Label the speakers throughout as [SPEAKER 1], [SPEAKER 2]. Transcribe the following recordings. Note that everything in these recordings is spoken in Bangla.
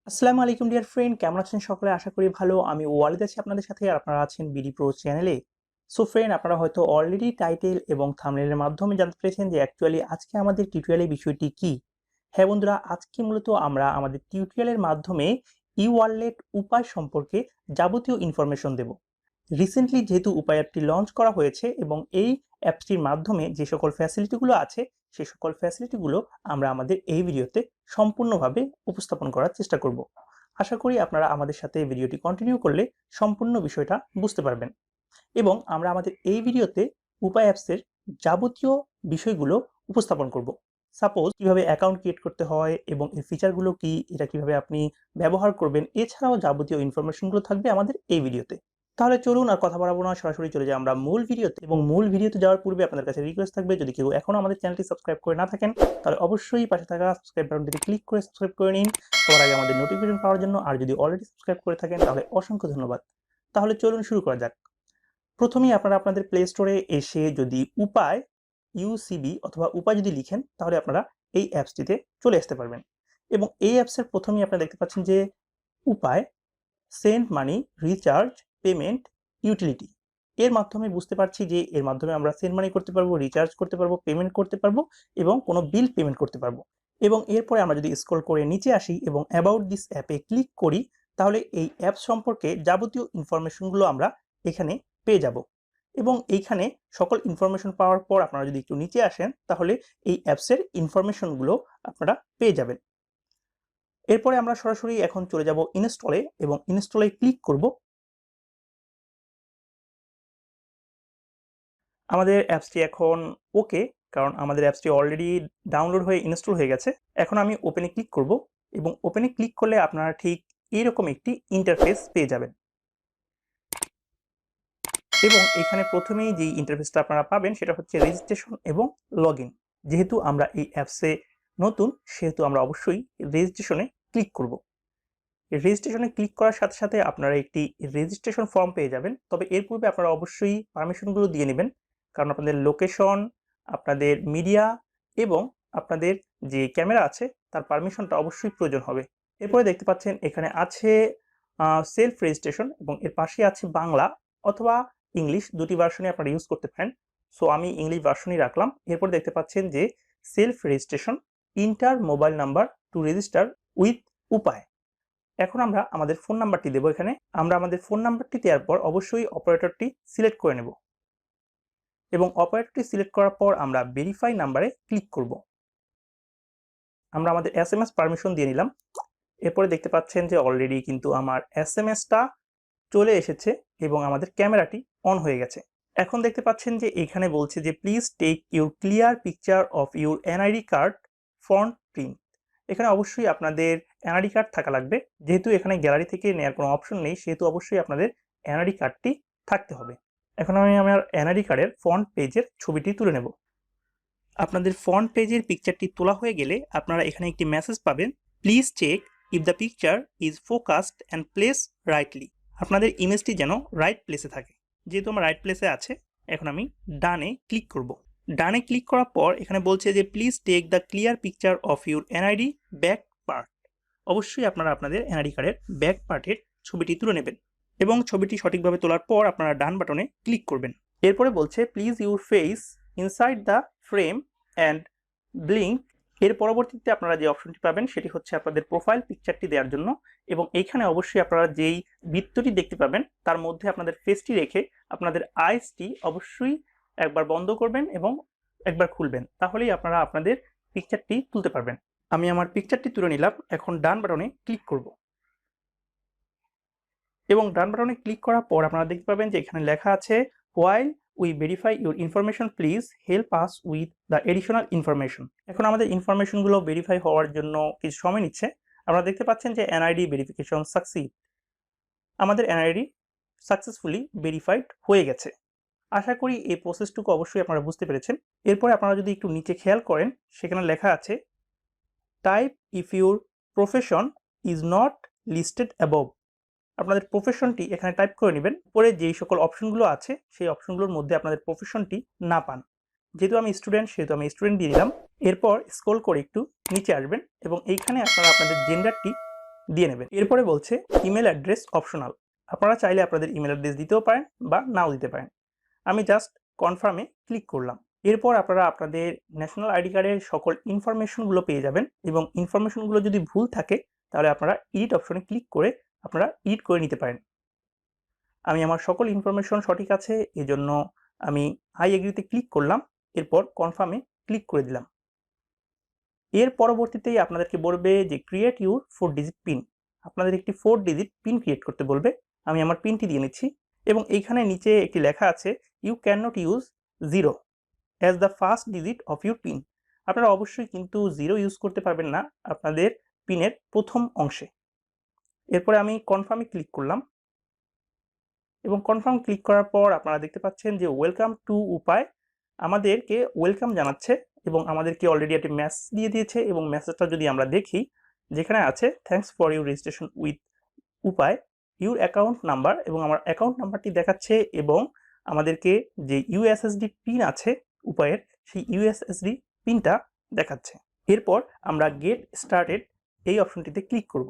[SPEAKER 1] আসসালামু আলাইকুম ডিয়ার ফ্রেন্ড, কেমন আছেন সকলে? আশা করি ভালো। আমি ওয়ালিদ আছি আপনাদের সাথে, আর আপনারা আছেন বিডি প্রো চ্যানেলে। সো ফ্রেন্ড, আপনারা হয়তো অলরেডি টাইটেল এবং থাম্বনেলের মাধ্যমে জানতে পেরেছেন যে অ্যাকচুয়ালি আজকে আমাদের টিউটোরিয়ালের বিষয়টি কি। হ্যাঁ বন্ধুরা, আজকে মূলত আমরা আমাদের টিউটোরিয়ালের মাধ্যমে ই ওয়ালেট উপায় সম্পর্কে যাবতীয় ইনফরমেশন দেব। রিসেন্টলি যেহেতু উপায় অ্যাপটি লঞ্চ করা হয়েছে এবং এই অ্যাপটির মাধ্যমে যে সকল ফ্যাসিলিটিগুলো আছে সেই সকল ফ্যাসিলিটিগুলো আমরা আমাদের এই ভিডিওতে সম্পূর্ণভাবে উপস্থাপন করার চেষ্টা করব। আশা করি আপনারা আমাদের সাথে ভিডিওটি কন্টিনিউ করলে সম্পূর্ণ বিষয়টা বুঝতে পারবেন এবং আমরা আমাদের এই ভিডিওতে উপায় অ্যাপসের যাবতীয় বিষয়গুলো উপস্থাপন করব। সাপোজ কিভাবে অ্যাকাউন্ট ক্রিয়েট করতে হয় এবং এর ফিচারগুলো কি, এটা কিভাবে আপনি ব্যবহার করবেন, এছাড়াও যাবতীয় ইনফরমেশনগুলো থাকবে আমাদের এই ভিডিওতে। তাহলে চলুন আর কথা বাড়াবো না, সরাসরি চলে যাই আমরা মূল ভিডিওতে। এবং মূল ভিডিওতে যাওয়ার পূর্বে আপনাদের কাছে রিকোয়েস্ট থাকবে, যদি কেউ এখনো আমাদের চ্যানেলটি সাবস্ক্রাইব করে না থাকেন তাহলে অবশ্যই পাশে থাকা সাবস্ক্রাইব বাটনটিতে ক্লিক করে সাবস্ক্রাইব করে নিন সবার আগে আমাদের নোটিফিকেশন পাওয়ার জন্য। আর যদি অলরেডি সাবস্ক্রাইব করে থাকেন তাহলে অসংখ্য ধন্যবাদ। তাহলে চলুন শুরু করা যাক। প্রথমেই আপনারা আপনাদের প্লে স্টোরে এসে যদি উপায় ইউসিবি অথবা উপায় যদি লিখেন তাহলে আপনারা এই অ্যাপসটিতে চলে আসতে পারবেন। এবং এই অ্যাপসের প্রথমেই আপনারা দেখতে পাচ্ছেন যে উপায় send money, recharge, payment, utility. এর মাধ্যমে বুঝতে পারছি যে এর মাধ্যমে আমরা সেন্ড মানি করতে পারবো, রিচার্জ করতে পারবো, পেমেন্ট করতে পারবো এবং কোনো বিল পেমেন্ট করতে পারবো। এবং এরপরে আমরা যদি স্ক্রল করে নিচে আসি এবং অ্যাবাউট দিস অ্যাপে ক্লিক করি তাহলে এই অ্যাপ সম্পর্কে যাবতীয় ইনফরমেশনগুলো আমরা এখানে পেয়ে যাব। এবং এইখানে সকল ইনফরমেশন পাওয়ার পর আপনারা যদি একটু নিচে আসেন তাহলে এই অ্যাপসের ইনফরমেশনগুলো আপনারা পেয়ে যাবেন। এরপরে আমরা সরাসরি এখন চলে যাব ইনস্টলে এবং ইনস্টলে ক্লিক করব। আমাদের অ্যাপসটি এখন ওকে, কারণ আমাদের অ্যাপসটি অলরেডি ডাউনলোড হয়ে ইনস্টল হয়ে গেছে। এখন আমি ওপেনে ক্লিক করব এবং ওপেনে ক্লিক করলে আপনারা ঠিক এইরকম একটি ইন্টারফেস পেয়ে যাবেন। এবং এখানে প্রথমেই যে ইন্টারফেসটা আপনারা পাবেন সেটা হচ্ছে রেজিস্ট্রেশন এবং লগ ইন। যেহেতু আমরা এই অ্যাপসে নতুন সেহেতু আমরা অবশ্যই রেজিস্ট্রেশনে ক্লিক করব। রেজিস্ট্রেশনে ক্লিক করার সাথে সাথে আপনারা একটি রেজিস্ট্রেশন ফর্ম পেয়ে যাবেন। তবে এর পূর্বে আপনারা অবশ্যই পারমিশনগুলো দিয়ে নেবেন, কারণ আপনাদের লোকেশন, আপনাদের মিডিয়া এবং আপনাদের যে ক্যামেরা আছে তার পারমিশনটা অবশ্যই প্রয়োজন হবে। এরপরে দেখতে পাচ্ছেন এখানে আছে সেলফ রেজিস্ট্রেশন এবং এর পাশে আছে বাংলা অথবা ইংলিশ, দুটি ভার্সনই আপনারা ইউজ করতে পারেন। সো আমি ইংলিশ ভার্সনই রাখলাম। এরপর দেখতে পাচ্ছেন যে self registration, inter mobile number to register with উপায়। এখন আমরা আমাদের ফোন নাম্বারটি দেবো। এখানে আমরা আমাদের ফোন নাম্বারটি দেওয়ার পর অবশ্যই অপারেটরটি সিলেক্ট করে নেব এবং অপারেটরটি সিলেক্ট করার পর আমরা ভেরিফাই নাম্বারে ক্লিক করব। আমরা আমাদের এসএমএস পারমিশন দিয়ে নিলাম। এরপরে দেখতে পাচ্ছেন যে অলরেডি কিন্তু আমার এসএমএসটা চলে এসেছে এবং আমাদের ক্যামেরাটি অন হয়ে গেছে। এখন দেখতে পাচ্ছেন যে এখানে বলছে যে please take your clear picture of your NID card front print. এখানে অবশ্যই আপনাদের এনআইডি কার্ড থাকা লাগবে। যেহেতু এখানে গ্যালারি থেকে নেওয়ার কোনো অপশন নেই সেহেতু অবশ্যই আপনাদের এনআইডি কার্ডটি থাকতে হবে। এখন আমি আমার এনআইডি কার্ডের ফ্রন্ট পেজের ছবিটি তুলে নেব। আপনাদের ফ্রন্ট পেজের পিকচারটি তোলা হয়ে গেলে আপনারা এখানে একটি মেসেজ পাবেন, please check if the picture is focused and place rightly. আপনাদের ইমেজটি যেন রাইট প্লেসে থাকে। যেহেতু আমার রাইট প্লেসে আছে, এখন আমি ডানে ক্লিক করব। ডানে ক্লিক করার পর এখানে বলছে যে please take the clear picture of your NID back part. অবশ্যই আপনারা আপনাদের এনআইডি কার্ডের ব্যাক পার্টের ছবিটি তুলে নেবেন এবং ছবিটি সঠিকভাবে তোলার পর আপনারা ডান বাটনে ক্লিক করবেন। এরপরে বলছে please your face inside the frame and blink. এর পরবর্তীতে আপনারা যে অপশনটি পাবেন সেটি হচ্ছে আপনাদের প্রোফাইল পিকচারটি দেওয়ার জন্য। এবং এইখানে অবশ্যই আপনারা যেই বৃত্তটি দেখতে পাবেন তার মধ্যে আপনাদের ফেসটি রেখে আপনাদের আইসটি অবশ্যই একবার বন্ধ করবেন এবং একবার খুলবেন, তাহলেই আপনারা আপনাদের পিকচারটি তুলতে পারবেন। আমি আমার পিকচারটি তুলে নিলাম। এখন ডান বাটনে ক্লিক করব এবং ডান বাটনে ক্লিক করার পর আপনারা দেখতে পাবেন যে এখানে লেখা আছে while we verify your information please help us with the additional information. এখন আমাদের ইনফরমেশনগুলো ভেরিফাই হওয়ার জন্য কিছু সময় নিচ্ছে। আপনারা দেখতে পাচ্ছেন যে এনআইডি ভেরিফিকেশন সাকসিড। আমাদের এনআইডি সাকসেসফুলি ভেরিফাইড হয়ে গেছে। আশা করি এই প্রসেসটুকু অবশ্যই আপনারা বুঝতে পেরেছেন। এরপরে আপনারা যদি একটু নিচে খেয়াল করেন সেখানে লেখা আছে type if your profession is not listed above. আপনাদের প্রফেশনটি এখানে টাইপ করে নেবেন। পরে যেই সকল অপশনগুলো আছে সেই অপশনগুলোর মধ্যে আপনাদের প্রফেশনটি না পান। যেহেতু আমি স্টুডেন্ট সেহেতু আমি স্টুডেন্ট দিয়ে দিলাম। এরপর স্ক্রল করে একটু নিচে আসবেন এবং এইখানে আপনারা আপনাদের জেন্ডারটি দিয়ে নেবেন। এরপরে বলছে ইমেল অ্যাড্রেস অপশনাল। আপনারা চাইলে আপনাদের ইমেল অ্যাড্রেস দিতেও পারেন বা নাও দিতে পারেন। আমি জাস্ট কনফার্মে ক্লিক করলাম। এরপর আপনারা আপনাদের ন্যাশনাল আইডি কার্ডের সকল ইনফরমেশনগুলো পেয়ে যাবেন এবং ইনফরমেশনগুলো যদি ভুল থাকে তাহলে আপনারা এডিট অপশনে ক্লিক করে আপনারা এডিট করে নিতে পারেন। আমি আমার সকল ইনফরমেশন সঠিক আছে, এজন্য আমি আই এগ্রিতে ক্লিক করলাম। এরপর কনফার্মে ক্লিক করে দিলাম। এর পরবর্তীতেই আপনাদেরকে বলবে যে ক্রিয়েট ইউর 4 ডিজিট পিন। আপনাদের একটি 4 ডিজিট পিন ক্রিয়েট করতে বলবে। আমি আমার পিনটি দিয়ে নিচ্ছি এবং এইখানে নিচে একটি লেখা আছে you can not use 0 as the first digit of your pin. আপনারা অবশ্যই কিন্তু 0 ইউজ করতে পারবেন না আপনাদের পিনের প্রথম অংশে। এরপরে আমি কনফার্মে ক্লিক করলাম এবং কনফার্ম ক্লিক করার পর আপনারা দেখতে পাচ্ছেন যে ওয়েলকাম টু উপায় আমাদেরকে ওয়েলকাম জানাচ্ছে এবং আমাদেরকে অলরেডি একটি মেসেজ দিয়ে দিয়েছে এবং মেসেজটা যদি আমরা দেখি যেখানে আছে thanks for your registration with উপায়, ইউর অ্যাকাউন্ট নাম্বার এবং আমার অ্যাকাউন্ট নাম্বারটি দেখাচ্ছে এবং আমাদেরকে যে ইউএসএসডি পিন আছে উপায়ের সেই ইউএসএসডি পিনটা দেখাচ্ছে। এরপর আমরা গেট স্টার্টেড এই অপশনটিতে ক্লিক করব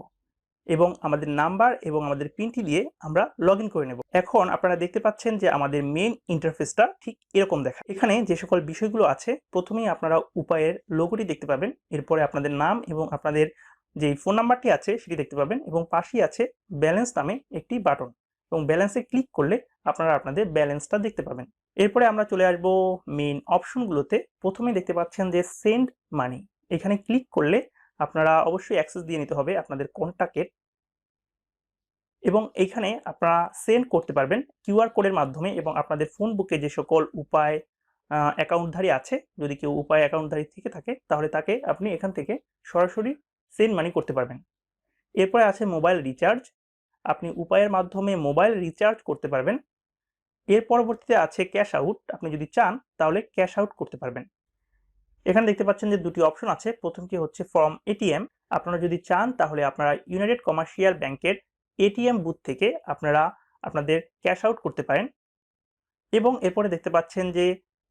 [SPEAKER 1] এবং আমাদের নাম্বার এবং আমাদের পিনটি দিয়ে আমরা লগ ইন করে নেব। এখন আপনারা দেখতে পাচ্ছেন যে আমাদের মেইন ইন্টারফেসটা ঠিক এরকম দেখায়। এখানে যে সকল বিষয়গুলো আছে প্রথমেই আপনারা উপায়ের লোগোটি দেখতে পাবেন, এরপরে আপনাদের নাম এবং আপনাদের যে ফোন নাম্বারটি আছে সেটি দেখতে পাবেন এবং পাশেই আছে ব্যালেন্স নামে একটি বাটন এবং ব্যালেন্সে ক্লিক করলে আপনারা আপনাদের ব্যালেন্সটা দেখতে পাবেন। এরপরে আমরা চলে আসব মেইন অপশনগুলোতে। প্রথমেই দেখতে পাচ্ছেন যে সেন্ড মানি, এখানে ক্লিক করলে আপনারা অবশ্যই অ্যাক্সেস দিয়ে নিতে হবে আপনাদের কন্টাক্টের এবং এইখানে আপনারা সেন্ড করতে পারবেন কিউআর কোডের মাধ্যমে এবং আপনাদের ফোন বুকে যে সকল উপায় অ্যাকাউন্টধারী আছে, যদি কেউ উপায় অ্যাকাউন্টধারী থেকে থাকে তাহলে তাকে আপনি এখান থেকে সরাসরি সেন্ড মানি করতে পারবেন। এরপরে আছে মোবাইল রিচার্জ, আপনি উপায়ের মাধ্যমে মোবাইল রিচার্জ করতে পারবেন। এর পরবর্তীতে আছে ক্যাশ আউট, আপনি যদি চান তাহলে ক্যাশ আউট করতে পারবেন। এখানে দেখতে পাচ্ছেন যে দুটি অপশন আছে, প্রথমটি হচ্ছে ফ্রম এটিএম, আপনারা যদি চান তাহলে আপনারা ইউনাইটেড কমার্শিয়াল ব্যাংকের এটিএম বুথ থেকে আপনারা আপনাদের ক্যাশ আউট করতে পারেন এবং এরপরে দেখতে পাচ্ছেন যে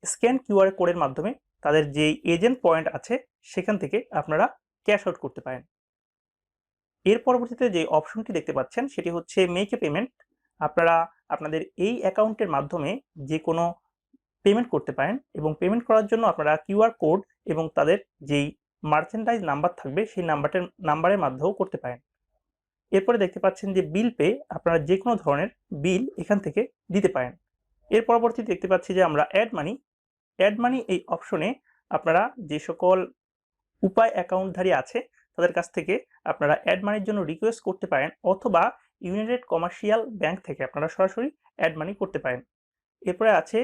[SPEAKER 1] স্ক্যান কিউআর কোডের মাধ্যমে তাদের যে এজেন্ট পয়েন্ট আছে সেখান থেকে আপনারা ক্যাশ আউট করতে পারেন। এর পরবর্তীতে যে অপশনটি দেখতে পাচ্ছেন সেটি হচ্ছে মেক এ পেমেন্ট, আপনারা আপনাদের এই অ্যাকাউন্টের মাধ্যমে যে কোনো পেমেন্ট করতে পারেন এবং পেমেন্ট করার জন্য আপনারা কিউআর কোড এবং তাদের যেই মার্চেন্ডাইজ নাম্বার থাকবে সেই নাম্বারের মাধ্যমেও করতে পারেন। এরপরে দেখতে পাচ্ছেন যে বিল পে, আপনারা যে কোনো ধরনের বিল এখান থেকে দিতে পারেন। এর পরবর্তীতে দেখতে পাচ্ছি যে আমরা অ্যাড মানি এই অপশনে আপনারা যে সকল উপায় অ্যাকাউন্টধারী আছে তাদের কাছ থেকে আপনারা অ্যাড মানির জন্য রিকোয়েস্ট করতে পারেন অথবা ইউনাইটেড কমার্শিয়াল ব্যাংক থেকে আপনারা সরাসরি অ্যাড মানি করতে পারেন। এরপরে আছে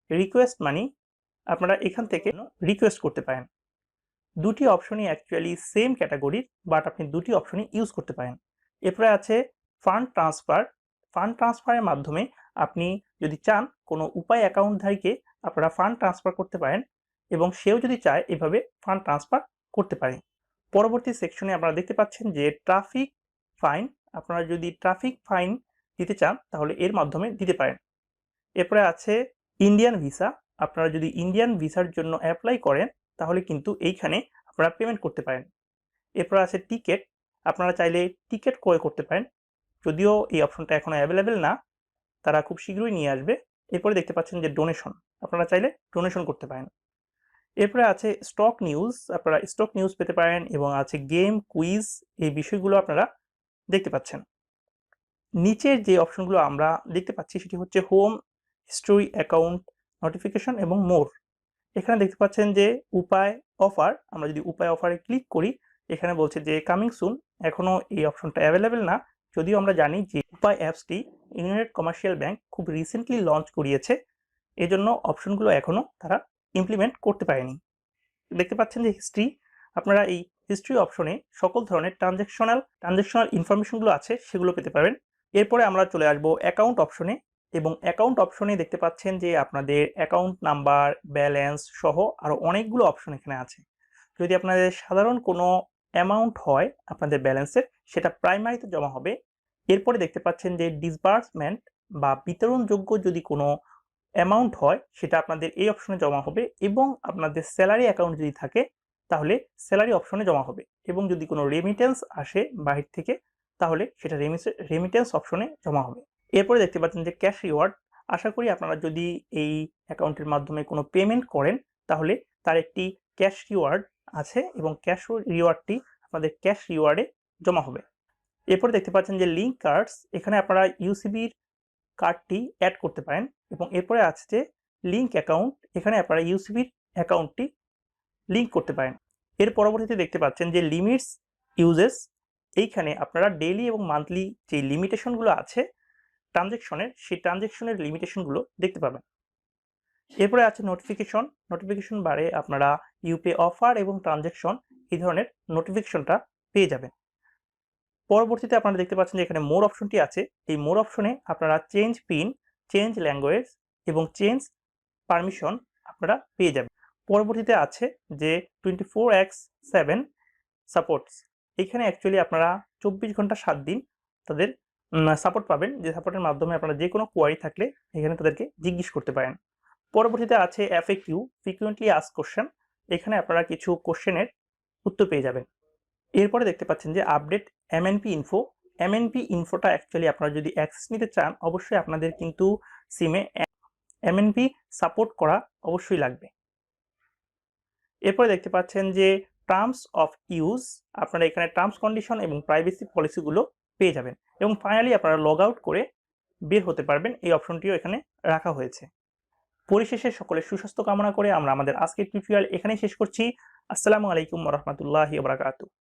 [SPEAKER 1] রিকোয়েস্ট মানি, আপনারা এখান থেকে রিকোয়েস্ট করতে পারেন। দুটি অপশনই অ্যাকচুয়ালি সেম ক্যাটাগরির, বাট আপনি দুটি অপশনই ইউজ করতে পারেন। এরপরে আছে ফান্ড ট্রান্সফারের মাধ্যমে আপনি যদি চান কোনো উপায় অ্যাকাউন্টধারীকে আপনারা ফান্ড ট্রান্সফার করতে পারেন এবং সেও যদি চায় এভাবে ফান্ড ট্রান্সফার করতে পারে। পরবর্তী সেকশনে আপনারা দেখতে পাচ্ছেন যে ট্রাফিক ফাইন, আপনারা যদি ট্রাফিক ফাইন দিতে চান তাহলে এর মাধ্যমে দিতে পারেন। এরপরে আছে ইন্ডিয়ান ভিসা, আপনারা যদি ইন্ডিয়ান ভিসার জন্য অ্যাপ্লাই করেন তাহলে কিন্তু এইখানে আপনারা পেমেন্ট করতে পারেন। এরপর আছে টিকেট, আপনারা চাইলে টিকেট ক্রয় করতে পারেন, যদিও এই অপশনটা এখনো অ্যাভেলেবেল না, তারা খুব শীঘ্রই নিয়ে আসবে। এরপরে দেখতে পাচ্ছেন যে ডোনেশন, আপনারা চাইলে ডোনেশন করতে পারেন। এরপরে আছে স্টক নিউজ, আপনারা স্টক নিউজ পেতে পারেন এবং আছে গেম কুইজ, এই বিষয়গুলো আপনারা দেখতে পাচ্ছেন। নিচের যে অপশনগুলো আমরা দেখতে পাচ্ছি সেটি হচ্ছে হোম, হিস্ট্রি, অ্যাকাউন্ট, নোটিফিকেশন এবং মোর। এখানে দেখতে পাচ্ছেন যে উপায় অফার, আমরা যদি উপায় অফারে ক্লিক করি এখানে বলছে যে কামিং সুন, এখনো এই অপশনটা অ্যাভেলেবেল না, যদিও আমরা জানি যে উপায় অ্যাপসটি ইউনাইটেড কমার্শিয়াল ব্যাংক খুব রিসেন্টলি লঞ্চ করিয়েছে, এজন্য অপশনগুলো এখনো তারা ইমপ্লিমেন্ট করতে পারেনি। দেখতে পাচ্ছেন যে হিস্ট্রি, আপনারা এই হিস্ট্রি অপশনে সকল ধরনের ট্রানজ্যাকশনাল ইনফরমেশনগুলো আছে সেগুলো পেতে পারেন। এরপরে আমরা চলে আসবো অ্যাকাউন্ট অপশনে এবং অ্যাকাউন্ট অপশনে দেখতে পাচ্ছেন যে আপনাদের অ্যাকাউন্ট নাম্বার, ব্যালেন্স সহ আরও অনেকগুলো অপশন এখানে আছে। যদি আপনাদের সাধারণ কোনো অ্যামাউন্ট হয় আপনাদের ব্যালেন্সের, সেটা প্রাইমারিতে জমা হবে। এরপরে দেখতে পাচ্ছেন যে ডিসবার্সমেন্ট বা বিতরণযোগ্য যদি কোনো অ্যামাউন্ট হয় সেটা আপনাদের এই অপশনে জমা হবে এবং আপনাদের স্যালারি অ্যাকাউন্ট যদি থাকে তাহলে স্যালারি অপশনে জমা হবে এবং যদি কোনো রেমিটেন্স আসে বাহির থেকে তাহলে সেটা রেমিটেন্স অপশনে জমা হবে। এরপরে দেখতে পাচ্ছেন যে ক্যাশ রিওয়ার্ড। আশা করি আপনারা যদি এই অ্যাকাউন্টের মাধ্যমে কোনো পেমেন্ট করেন তাহলে তার একটি ক্যাশ রিওয়ার্ড আছে এবং ক্যাশ রিওয়ার্ডটি আপনাদের ক্যাশ রিওয়ার্ডে জমা হবে। এরপরে দেখতে পাচ্ছেন যে লিঙ্ক কার্ডস, এখানে আপনারা ইউসিবির কার্ডটি অ্যাড করতে পারেন এবং এরপরে আছে যে লিঙ্ক অ্যাকাউন্ট, এখানে আপনারা ইউসিবির অ্যাকাউন্টটি লিঙ্ক করতে পারেন। এর পরবর্তীতে দেখতে পাচ্ছেন যে লিমিটস ইউজেস, এইখানে আপনারা ডেইলি এবং মান্থলি যে লিমিটেশনগুলো আছে ট্রানজ্যাকশনের, সেই ট্রানজ্যাকশনের লিমিটেশনগুলো দেখতে পাবেন। এরপরে আছে নোটিফিকেশন বারে আপনারা ইউপে অফার এবং ট্রানজ্যাকশন এই ধরনের নোটিফিকেশনটা পেয়ে যাবেন। পরবর্তীতে আপনারা দেখতে পাচ্ছেন যে এখানে মোর অপশনটি আছে। এই মোর অপশনে আপনারা চেঞ্জ পিন, চেঞ্জ ল্যাঙ্গুয়েজ এবং চেঞ্জ পারমিশন আপনারা পেয়ে যাবেন। পরবর্তীতে আছে যে 24x7 সাপোর্টস, এখানে অ্যাকচুয়ালি আপনারা 24 ঘন্টা 7 দিন তাদের সাপোর্ট পাবেন, যে সাপোর্টের মাধ্যমে আপনারা যে কোনো কোয়ারি থাকলে এখানে তাদেরকে জিজ্ঞেস করতে পারেন। পরবর্তীতে আছে এফএকিউ, ফ্রিকুয়েন্টলি আস্কড কোশ্চেন, এখানে আপনারা কিছু কোশ্চেনের উত্তর পেয়ে যাবেন। এরপরে দেখতে পাচ্ছেন যে আপডেট এমএনপি ইনফো। এমএনপি ইনফোটা অ্যাকচুয়ালি আপনারা যদি অ্যাক্সেস নিতে চান অবশ্যই আপনাদের কিন্তু সিমে এমএনপি সাপোর্ট করা অবশ্যই লাগবে। এরপরে দেখতে পাচ্ছেন যে টার্মস অফ ইউজ, আপনারা এখানে টার্মস কন্ডিশন এবং প্রাইভেসি পলিসিগুলো পেয়ে যাবেন এবং ফাইনালি আপনারা লগ আউট করে বের হতে পারবেন, এই অপশনটিও এখানে রাখা হয়েছে। পরিশেষে সকলের সুস্বাস্থ্য কামনা করে আমরা আমাদের আজকের টিউটোরিয়াল এখানেই শেষ করছি। আসসালামু আলাইকুম ওয়া রাহমাতুল্লাহি ওয়া বারাকাতুহু।